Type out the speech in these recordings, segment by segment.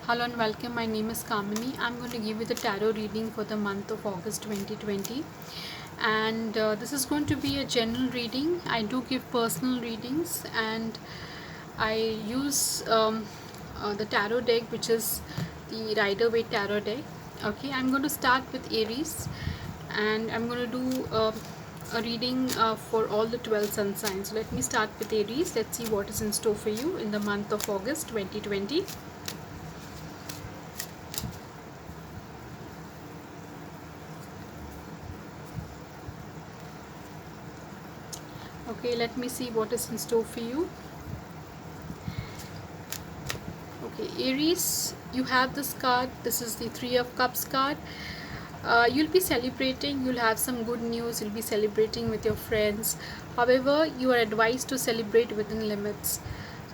Hello and welcome. My name is Kamini. I'm going to give you the tarot reading for the month of August 2020. And this is going to be a general reading. I do give personal readings and I use the tarot deck, which is the Rider Waite tarot deck. Okay, I'm going to start with Aries and I'm going to do a reading for all the 12 sun signs. So let me start with Aries. Let's see what is in store for you in the month of August 2020. Okay, let me see what is in store for you. Okay, Aries, you have this card. This is the Three of Cups card. You'll be celebrating, you'll have some good news, you'll be celebrating with your friends. However, you are advised to celebrate within limits.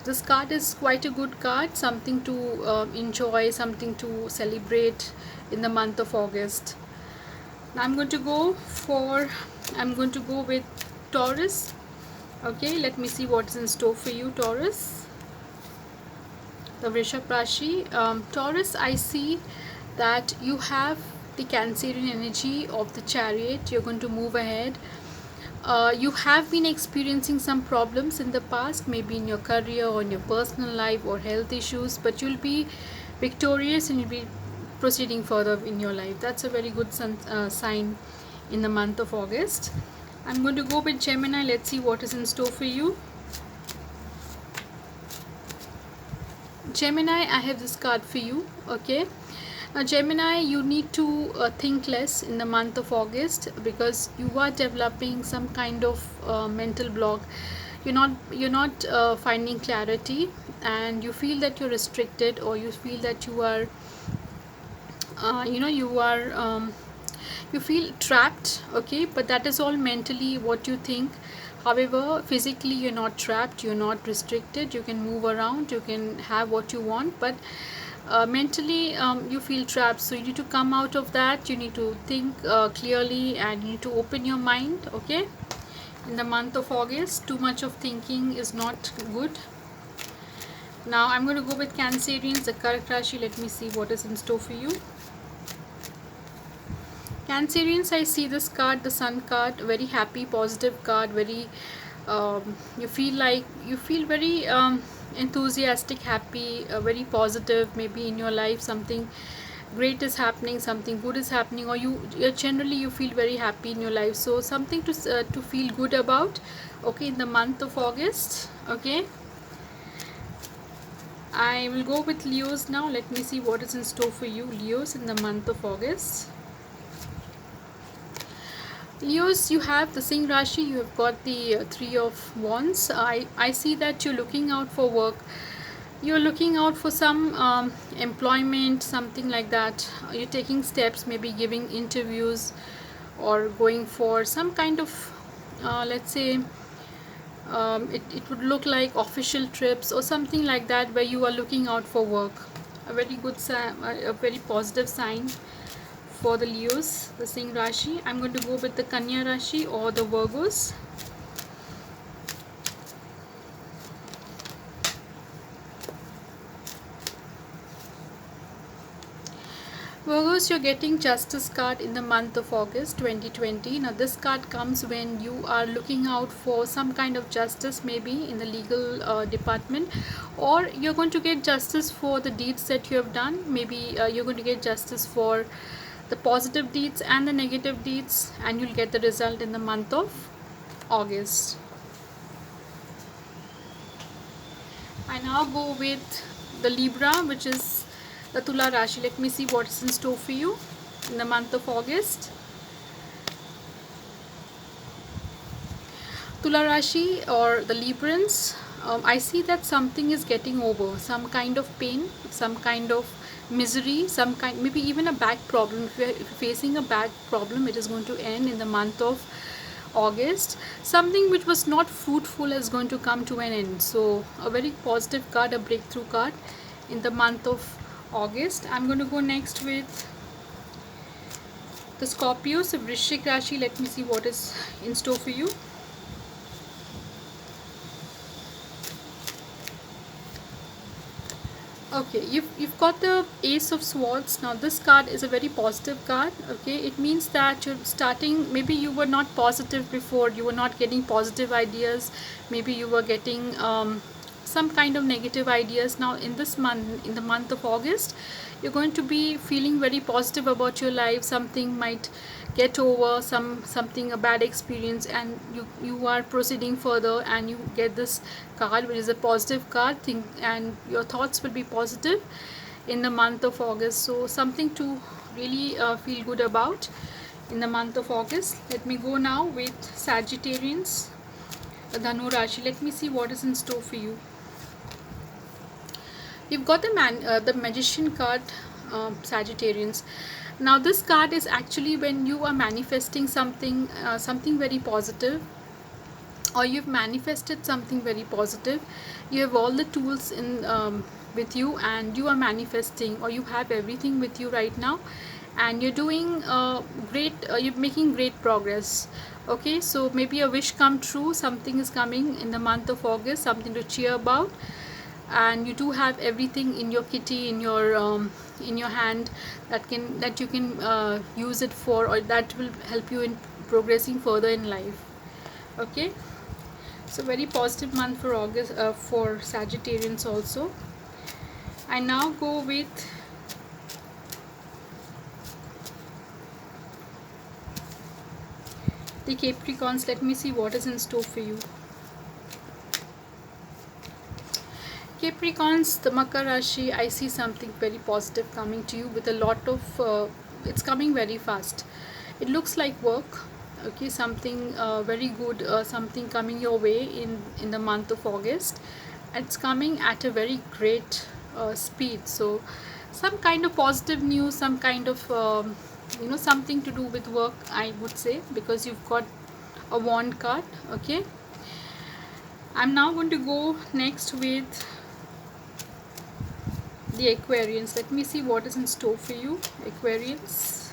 This card is quite a good card, something to enjoy, something to celebrate in the month of August. Now I'm going to go with Taurus. Okay, let me see what is in store for you, Taurus. The Vrishabh Rashi. Taurus, I see that you have the Cancerian energy of the Chariot. You're going to move ahead. You have been experiencing some problems in the past, maybe in your career or in your personal life or health issues, but you'll be victorious and you'll be proceeding further in your life. That's a very good sign in the month of August. I'm going to go with Gemini. Let's see what is in store for you. Gemini, I have this card for you. Okay, now Gemini, you need to think less in the month of August because you are developing some kind of mental block. You're not finding clarity, and you feel that you're restricted, or you feel that you are you feel trapped. Okay, but that is all mentally what you think. However, physically you're not trapped, you're not restricted, you can move around, you can have what you want, but mentally you feel trapped. So you need to come out of that. You need to think clearly, and you need to open your mind. Okay, in the month of August, too much of thinking is not good. Now I'm going to go with Cancerians, the Karak Rashi. Let me see what is in store for you. Cancerians, I see this card, the Sun card, very happy, positive card. Very, you feel very enthusiastic, happy, very positive. Maybe in your life something great is happening, something good is happening, or you generally you feel very happy in your life. So something to feel good about. Okay, in the month of August. Okay, I will go with Leos now. Let me see what is in store for you, Leos, in the month of August. Leos, you have the Singh Rashi, you have got the Three of Wands. I see that you're looking out for work. You're looking out for some employment, something like that. You're taking steps, maybe giving interviews or going for some kind of, let's say, it would look like official trips or something like that, where you are looking out for work. A very good sign, a very positive sign for the Leos, the Singh Rashi. I'm going to go with the Kanya Rashi or the Virgos. Virgos, you're getting Justice card in the month of August 2020. Now this card comes when you are looking out for some kind of justice, maybe in the legal department, or you're going to get justice for the deeds that you have done. Maybe you're going to get justice for the positive deeds and the negative deeds, and you'll get the result in the month of August. I now go with the Libra, which is the Tula Rashi. Let me see what's in store for you in the month of August. Tula Rashi or the Librans, I see that something is getting over, some kind of pain, some kind of misery, some kind, maybe even a back problem. If you're facing a back problem, it is going to end in the month of August. Something which was not fruitful is going to come to an end. So a very positive card, a breakthrough card in the month of August. I'm going to go next with the Scorpios, the Vrishik Rashi. Let me see what is in store for you. Okay, you've got the Ace of Swords. Now this card is a very positive card. Okay, it means that you're starting, maybe you were not positive before, you were not getting positive ideas, maybe you were getting some kind of negative ideas. Now in this month, in the month of August, you're going to be feeling very positive about your life. Something might get over, something, a bad experience, and you are proceeding further, and you get this card, which is a positive card thing, and your thoughts will be positive in the month of August. So something to really feel good about in the month of August. Let me go now with Sagittarians, Dhanu Rashi. Let me see what is in store for you. You've got the Magician card, Sagittarians. Now this card is actually when you are manifesting something, something very positive, or you've manifested something very positive. You have all the tools in with you, and you are manifesting, or you have everything with you right now, and you're doing great. You're making great progress. Okay, so maybe a wish come true. Something is coming in the month of August. Something to cheer about, and you do have everything in your kitty, in your hand, that you can use it for, or that will help you in progressing further in life. Okay, so very positive month for August, for Sagittarians also. I now go with the Capricorns. Let me see what is in store for you. Capricorns, the Makar Rashi, I see something very positive coming to you with a lot of, it's coming very fast. It looks like work, okay, something very good, something coming your way in the month of August. It's coming at a very great speed. So some kind of positive news, some kind of, something to do with work, I would say, because you've got a wand card. Okay, I'm now going to go next with the Aquarians. Let me see what is in store for you, Aquarians.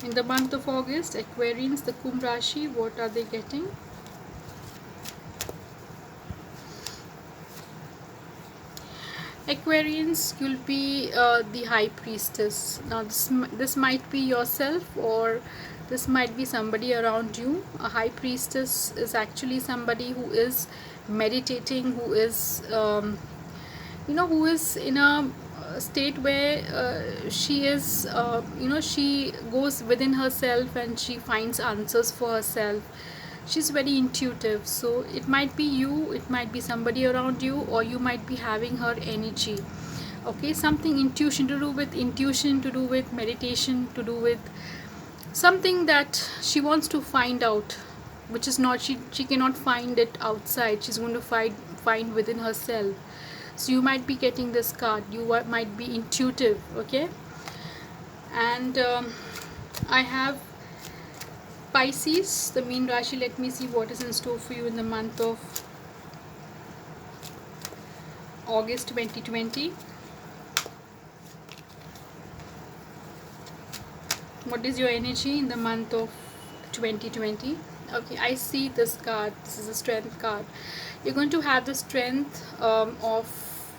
In the month of August, Aquarians, the Kumbh Rashi, what are they getting? Aquarians, you'll be the High Priestess. Now this might be yourself, or this might be somebody around you. A High Priestess is actually somebody who is meditating, who is who is in a state where she is, she goes within herself and she finds answers for herself. She's very intuitive. So it might be you, it might be somebody around you, or you might be having her energy. Okay, something intuition, to do with meditation, to do with something that she wants to find out, which is not, she cannot find it outside. She's going to find within herself. So you might be getting this card. You might be intuitive. Okay, and I have Pisces, the Mean Rashi. Let me see what is in store for you in the month of August 2020. What is your energy in the month of 2020? Okay, I see this card. This is a strength card. You're going to have the strength of,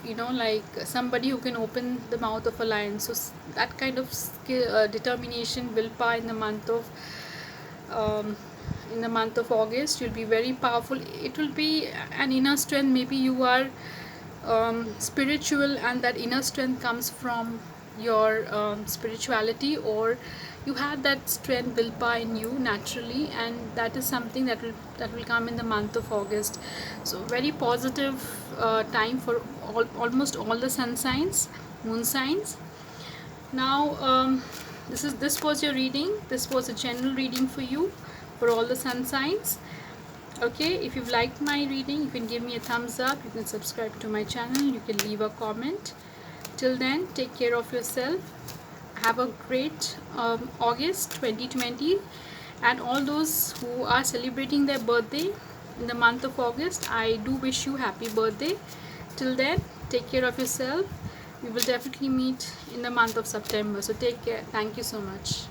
like somebody who can open the mouth of a lion. So that kind of skill, determination, willpower in the month of August. You'll be very powerful. It will be an inner strength. Maybe you are spiritual, and that inner strength comes from your spirituality, or you have that strength, willpower in you naturally, and that is something that will come in the month of August. So very positive time for almost all the sun signs, moon signs. Now this was your reading. This was a general reading for you for all the sun signs. Okay, if you've liked my reading, you can give me a thumbs up, you can subscribe to my channel, you can leave a comment. Till then, take care of yourself. Have a great August 2020, and all those who are celebrating their birthday in the month of August, I do wish you happy birthday. Till then, take care of yourself. We will definitely meet in the month of September. So take care. Thank you so much.